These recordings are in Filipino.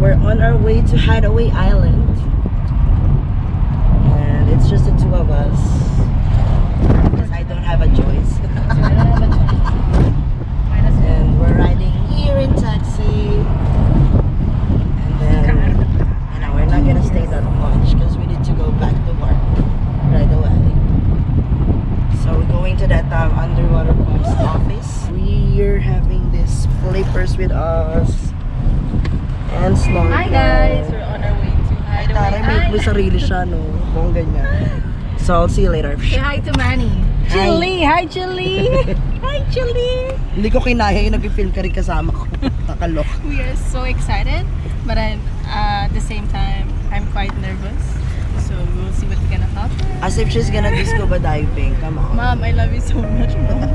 we're on our way to Hideaway Island. And it's just the two of us. Because I don't have a choice. And we're riding here in taxi. And then, you know, we're not gonna stay that much because we need to go back to work right away. So we're going to that underwater post office. We're having these flippers with us. And snorkel. Hi guys! We're on our way to Hideaway Taray, may sarili siya, no? Kung ganyan. So, I'll see you later. Say hi to Manny. Chili! Hi, Chili! Hi, Chili! Hindi ko kinaya yung nag-film ka rin kasama ko. Nakalok. We are so excited, but at the same time, I'm quite nervous. So, we'll see what's gonna happen. As if she's gonna do scuba diving. Come on. Mom, I love you so much, Mom.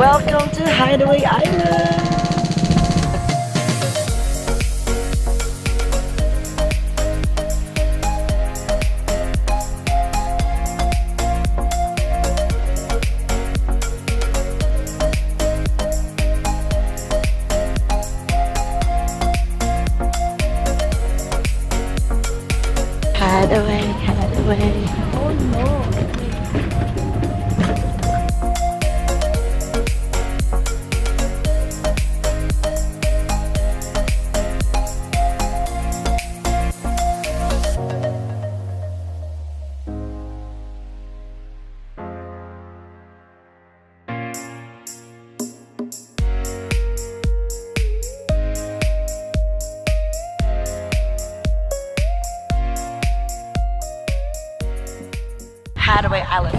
Welcome to Hideaway Island! Hideaway, Hideaway. Oh no! Hideaway Island.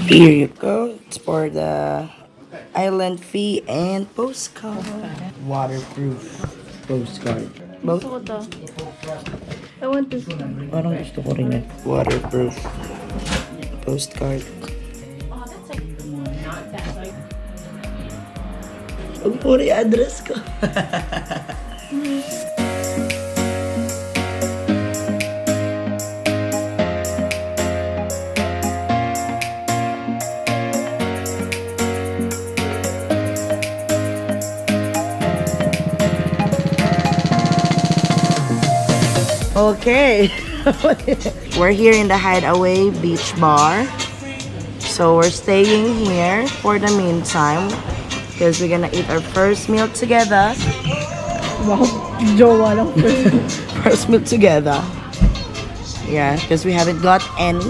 Here you go. It's for the island fee and postcard. Waterproof postcard. Both? Gusto ko to. I want this. Parang gusto ko rin yan. Waterproof postcard. Huwag po rin address ko. Okay. We're here in the Hideaway Beach Bar. So we're staying here for the meantime. Because we're gonna eat our first meal together. Wow, jowa lang. First meal together. Yeah, because we haven't got any.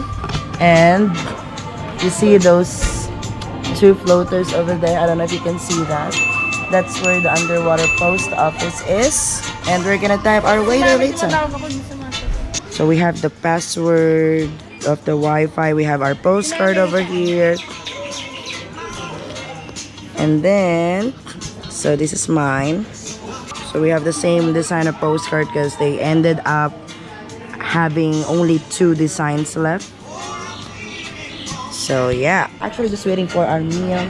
And you see those two floaters over there. I don't know if you can see that. That's where the underwater post office is. And we're gonna type our waiter later. So we have the password of the Wi-Fi. We have our postcard over here. And then, so this is mine. So we have the same design of postcard because they ended up having only 2 designs left. So yeah, actually just waiting for our meal.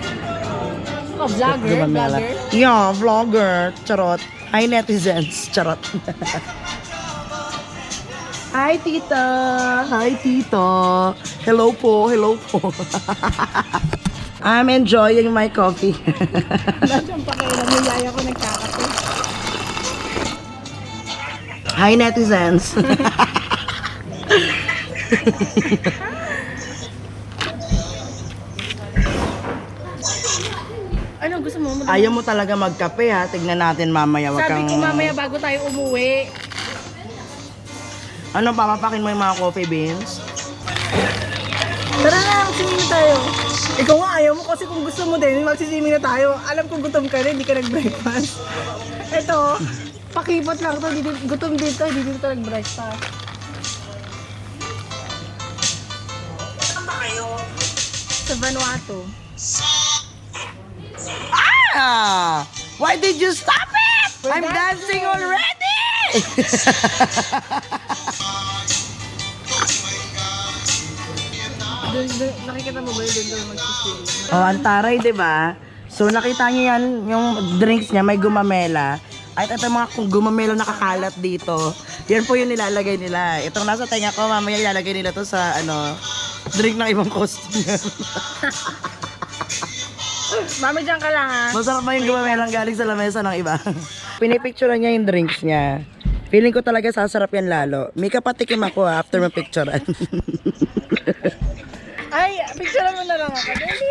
Oh, vlogger? Vlogger? Yeah, vlogger. Charot. Hi netizens. Charot. Hi tita. Hi tito. Hello po. Hello po. I'm enjoying my coffee. Wala siyang pakialam. Yung yaya ko nagkakape. Hi netizens. Ano gusto mo? Ayaw mo talaga magkape ha. Tignan natin mamaya. Wag Sabi kang... ko mamaya bago tayo umuwi. Ano, papapakin mo yung mga coffee beans? Tara na, magsisiming na tayo. Ikaw nga ayaw mo kasi kung gusto mo din, magsisiming na tayo. Alam kong gutom ka rin, hindi ka nag-breakfast. Ito, pakipot lang to, gutom dito, hindi dito nag-breakfast. Saan ba kayo? Sa Vanuatu. Why did you stop it? I'm dancing already! Nakikita mo ba yun doon magsisili? Oh, ang taray, di ba? So, nakita niyo yan, yung drinks niya, may gumamela. At ito mga kung gumamela nakakalat dito. Yan po yung nilalagay nila. Itong nasa tenga ko, mamaya ilalagay nila to sa, drink ng ibang customer. Mami, dyan ka lang ha. Masarap ba yung gumamelang galing sa lamesa ng iba? Pinipicturean niya yung drinks niya. Feeling ko talaga sasarap yan lalo. Mika, patikim ako after mapicturean. Ay, picture mo na lang ako. Dali.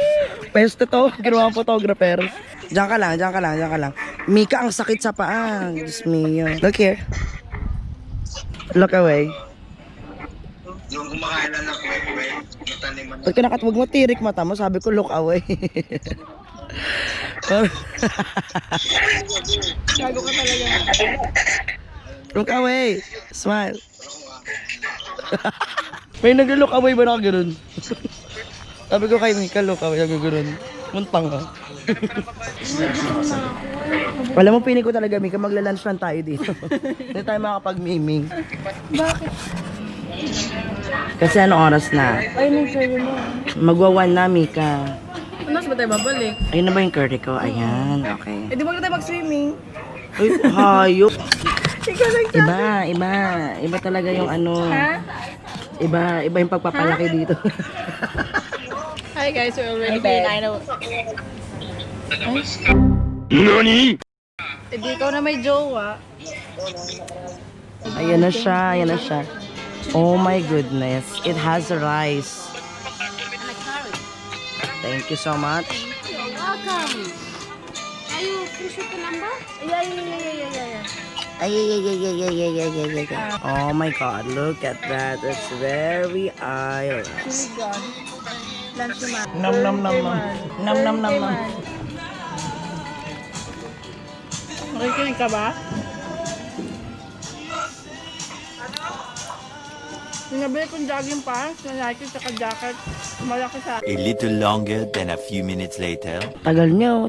Peste to, ginawa photographer. Diyan ka lang, diyan ka lang, diyan ka lang. Mika, ang sakit sa paa. Diyos mio. Look here. Look away. Yung kumakain na ng kwek-kwek, mataniman Ba't ka nakatwag mo, tirik mata mo? Sabi ko, look away. Gago ka talaga. Look away. Smile. May nag-look away ba na gano'n? Sabi ko kay Mika, look away, nag-gano'n. Muntang ka. Wala mo, pinig ko talaga, Mika, magla-lunch lang tayo dito. Hindi tayo makapag-miming. Bakit? Kasi ano oras na? Ay, may sa'yo mo. Magwa-1 na, Mika. Ano, ba tayo babalik? Ayun na ba yung curry ko? Ayan, okay. Eh, di ba na tayo mag-swimming? Uy, hayop. Ikaw lang siya. Iba talaga yung ano. Ha? Iba yung pagpapalaki dito. Hi guys, we're already being idol. NANI?! Eh, di ikaw na may jowa. Ayan na siya, ayan na siya. Oh my goodness, it has rice. Thank you so much. Welcome. Are you fish with the number? Yeah. Ay. Oh my god, look at that. It's very iron. Chili gone. Lunch naman. Nam. Makikinig ka ba? Nabili kong jogging pants, na Nike, saka jacket. Malaki sa A little longer than a few minutes later. Tagal niyan.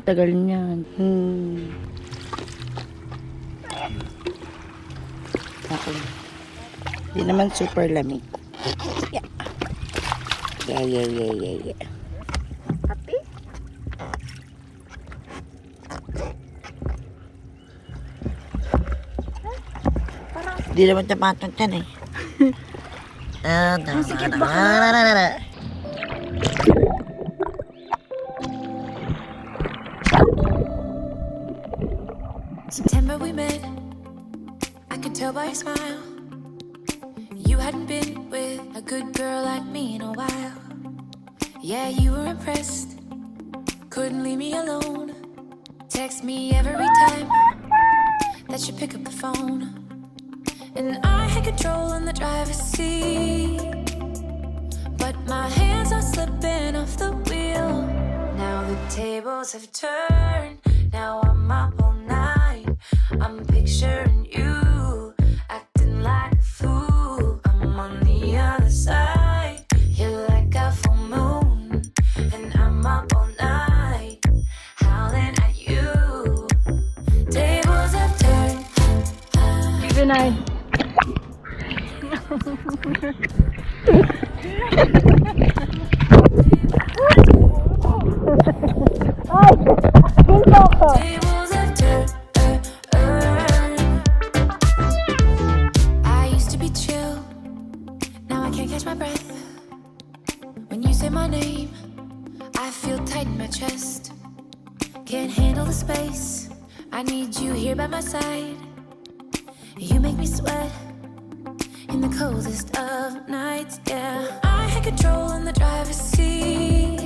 Okay. Di naman super lamig. Yeah. Ate? Di naman tamatang yan eh. Sikit ba September we met, I could tell by your smile. You hadn't been with a good girl like me in a while. Yeah, you were impressed, couldn't leave me alone. Text me every time that you pick up the phone. And I had control in the driver's seat, but my hands are slipping off the wheel. Now the tables have turned, now I'm up all night. I'm picturing you, acting like a fool. I'm on the other side, you're like a full moon. And I'm up all night, howling at you. Tables have turned. Good night. Tables have turned. I used to be chill, now I can't catch my breath. When you say my name, I feel tight in my chest. Can't handle the space, I need you here by my side. You make me sweat in the coldest of nights, yeah. I had control in the driver's seat,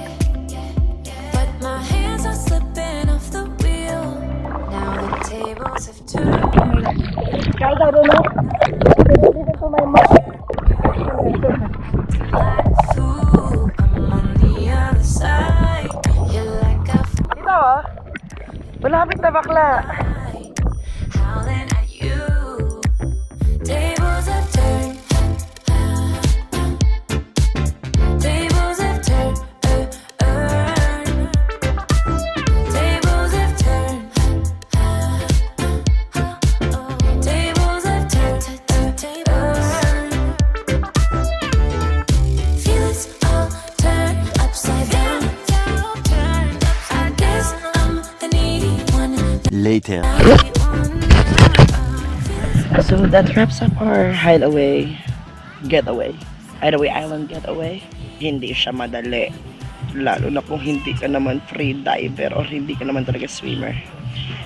but my hands are slipping off the wheel. Now the tables have turned. Guys, I don't know. Dito to my mom. Like a fool, I'm on the other side. You're like a Dito malapit na bakla. howling at you. Tables have turned. Tables have turned. Tables have later. So that wraps up our hideaway island getaway. Hindi siya madali, lalo na kung hindi ka naman free diver or hindi ka naman talaga swimmer.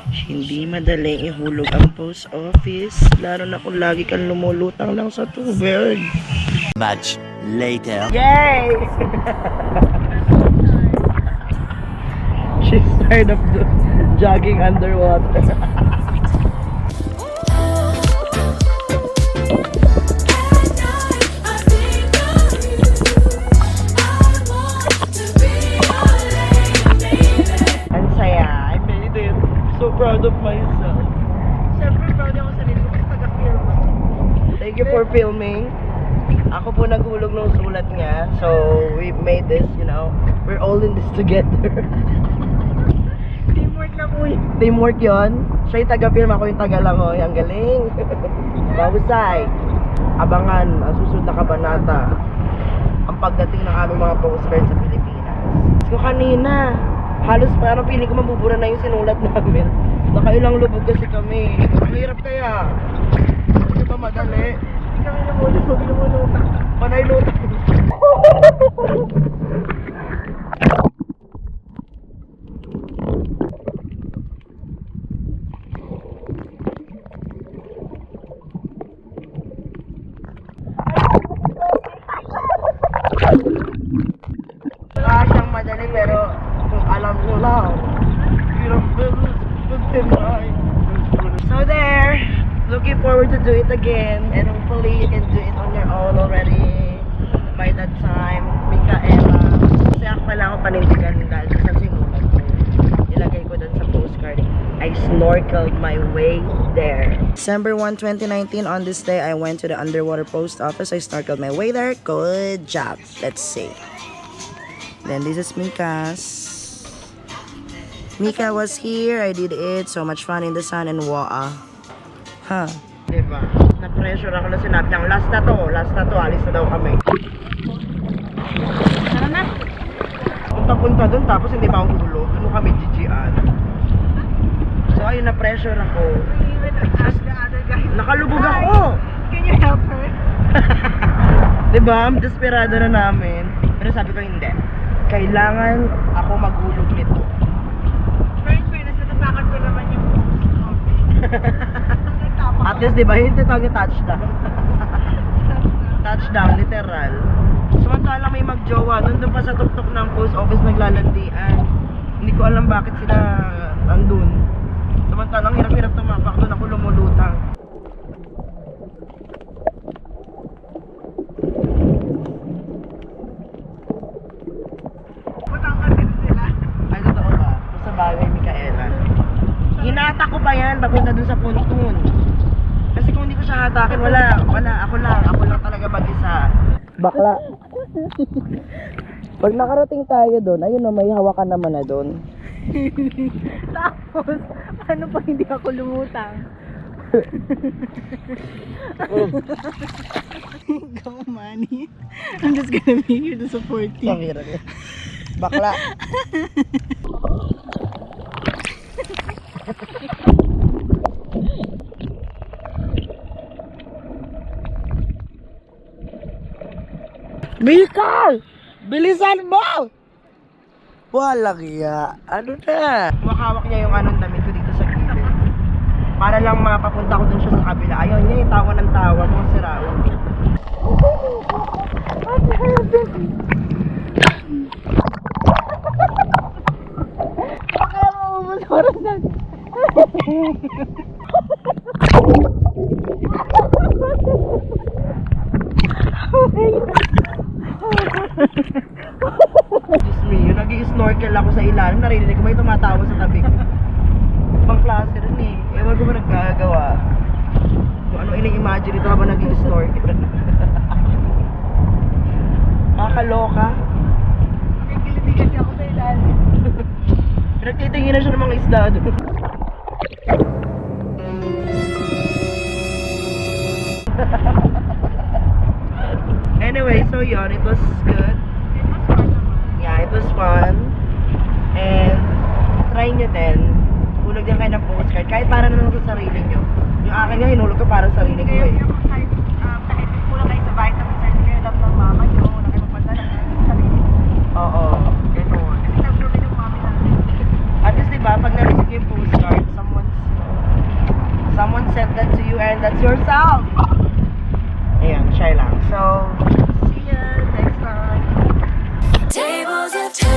Hindi madali ihulog ang post office, lalo na kung lagi kang lumulutang lang sa tubig. Much later. Yay! She's tired of jogging underwater. So proud of myself. Siyempre, proud ako sa sarili ko kasi taga-film ako. Thank you for filming. Ako po naghulog ng sulat niya. So, we made this, you know. We're all in this together. Teamwork na po yun. Teamwork yon. Siya yung taga-film, ako yung taga-langoy. Ang galing. Mahusay. Abangan ang susunod na kabanata. Ang pagdating ng aming mga postcard sa Pilipinas. So, kanina, halos parang piling ko mabubura na yung sinulat namin. Nakailang lubog kasi kami. Mahirap kaya. Hindi ba madali? Hindi kami lumulutang. Panay lutang. Wala siyang madali pero kung alam nyo lang, hirap so there, looking forward to do it again, and hopefully you can do it on your own already by that time. Micaela, kasi ako pala ako panindigan dahil sa sinulat ko, ilagay ko dun sa postcard. I snorkeled my way there. December 1, 2019, on this day I went to the underwater post office. I snorkeled my way there. Good job. Let's see. Then this is Mika's. Mika was here. I did it. So much fun in the sun and waa. Huh. Diba? Na-pressure ako na sinabi niyang last na to, alis na daw kami. Tara na. Punta dun tapos hindi pa ako hulog. Doon kami GGan. So ayun, na-pressure ako. We even ask the other guys. Nakalubog ako! Can you help her? Diba? Desperado na namin. Pero sabi ko hindi. Kailangan ako maghulog nito. Fairness, natatakot ko naman yung At least, diba, hindi tawag touchdown. Touchdown, literal. Samantalang may magjowa, nandun pa sa tuktok ng post office naglalandian. Hindi ko alam bakit sila nandun. Samantalang hirap-hirap tumapak, doon ako lumulutang. matangkad din sila. Ay, totoo ba? Kung sa bagay, Micaela. Hinata ko pa yan, papunta dun sa puntun. Kasi kung hindi ko siya hatakin, wala, ako lang talaga mag-isa. Bakla. Pag nakarating tayo doon, ayun o, may hawakan naman na doon. Tapos, ano pa hindi ako lumutang? Go, Manny. I'm just gonna be here to support you. Pamira niya. Bakla. Mika! Bilisan mo! Walang iya. Ano na? Makawak niya yung anong damit ko dito sa gilid. Para lang mapapunta ko dun siya sa kabila. Ayaw niya yung tawa ng tawa. Mga sirawan. Kaya maubos oras na. Diyos me, yun, nag-i-snorkel ako sa ilalim. Narinig ko may tumatawa sa tabi ko. Pang klase rin eh. Ewan ko ba nagkagawa. Kung ano ini-imagine ito habang nag-i-snorkel. Makakaloka. Nakikiliti kasi ako sa ilalim. Nagtitingin na siya ng mga isda doon. Anyway, so yun, it was good. Yeah, it was fun. And try nyo din. hulog din kayo ng postcard. Kahit para na lang sa sarili nyo. Yung akin nga, hinulog ko para sa sarili ko eh. Kahit kulang kayo sa vitamins, kahit kayo lang ng mama nyo, na kayo magpadala sa sarili. Oo. Ganun. Kasi love kami ng mami namin. At least diba, pag na-receive yung postcard, someone sent that to you and that's yourself. Ayan, share lang. So, see ya next time. Tables have turned.